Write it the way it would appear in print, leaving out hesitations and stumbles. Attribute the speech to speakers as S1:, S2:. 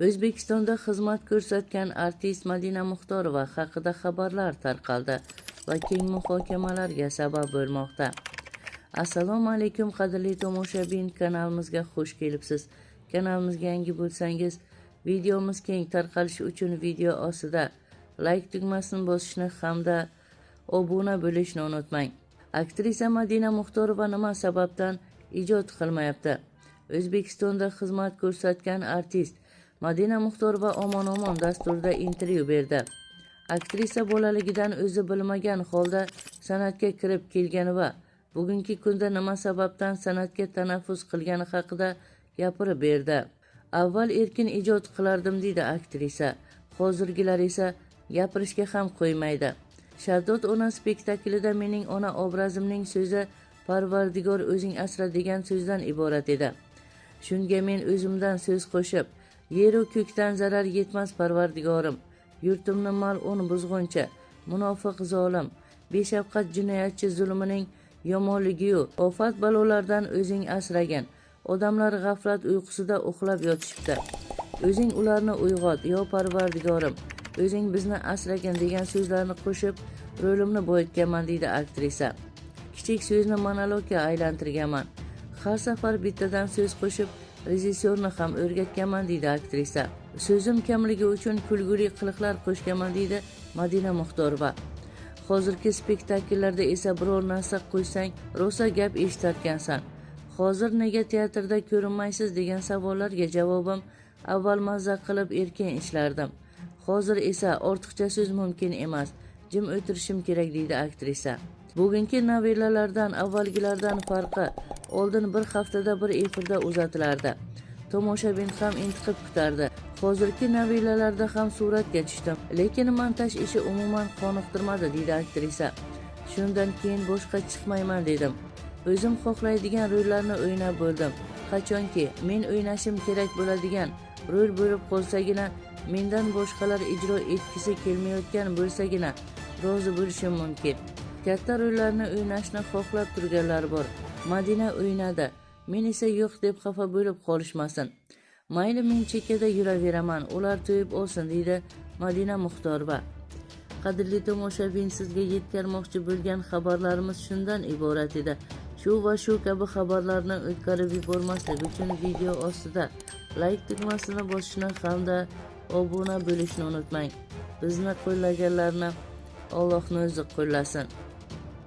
S1: O'zbekistonda xizmat ko'rsatgan artist Madina Muxtorova haqida xabarlar tarqaldi va keng muhokamalarga sabab bo'lmoqda. Assalomu alaykum qadrli tomoshabin, kanalimizga xush kelibsiz. Kanalimizga yangi bo'lsangiz, videomiz keng tarqalishi uchun video ostida like tugmasini bosishni hamda obuna bo'lishni unutmang. Aktrisa Madina Muxtorova nima sababdan ijod qilmayapti? O'zbekistonda xizmat ko'rsatgan artist Madina Muxtorova omon dasturida intervyu berdi. Aktrisa bolaligidan o'zi bilmagan holda san'atga kirib kelgani va bugungi kunda nima sababdan san'atga tanaffus qilgani haqida gapirib berdi. Avval erkin ijod qilardim deydi aktrisa. Hozirgilar esa gapirishga ham qo'ymaydi. Shaddod ona spektaklida mening ona obrazimning so'zi Parvardigor o'zing asra degan so'zdan iborat edi. Shunga men o'zimdan so'z qo'shib, yer u ko'kdan zarar yetmas Parvardigorim, yurtimni mal'un buzg'uncha, munofiq zolim, beshafqat jinoyatchi zulmining yomonligiyu ofat balolardan o'zing asragin. Odamlar g'aflat uyqusida uxlab yotishibdi. O'zing ularni uyg'ot, yo Parvardigorim, o'zing bizni asragin degan so'zlarni qo'shib, rolimni boyitganman deydi aktrisa. Kichik so'zni monologga aylantirganman. Har safar bittadan so'z qo'shib, rejissyorni ham o'rgatganman deydi aktrisa. So'zim kamligi uchun kulguli qiliqlar qo'shganman deydi Madina Muxtorova. Hozirgi spektakllarda esa biror narsa qo'ysang, rosa gap eshitarkansan. Hozir nega teatrda ko'rinmaysiz degan savollarga javobim, avval mazza qilib erkin ishlardim. Hozir esa ortiqcha so'z mumkin emas. Jim o'tirishim kerak deydi aktrisa. Bugungi novellalardan avvalgilardan farqi, oldin bir haftada bir efirda uzatilardi. Tomoshabin ham intiqib kutardi. Hozirgi novellalarda ham suratga tushdim, lekin montaj ishi umuman qoniqtirmadi deydi aktrisa. Shundan keyin boshqa chiqmayman dedim. O'zim xohlaydigan rollarni o'ynab bo'ldim. Qachonki men o'ynashim kerak bo'ladigan rol bo'lib qolsagina, mendan boshqalar ijro etgisi kelmayotgan bo'lsagina rozi bo'lishim mumkin. Katta rollarni o'ynashni xohlab turganlar bor. Madina o'ynadi, men esa yo'q deb xafa bo'lib qolishmasin. Mayli, men chekkada yuraveraman, ular to'yib olsin deydi Madina Muxtorova. Qadrli tomoshabin, sizga yetkazmoqchi bo'lgan xabarlarimiz shundan iborat edi. Shu va shu kabi xabarlarni o'tkazib yubormaslik uchun video ostida like tugmasini bosishni hamda obuna bo'lishni unutmang. Bizni qo'llaganlarni Allohning o'zi qo'llasin.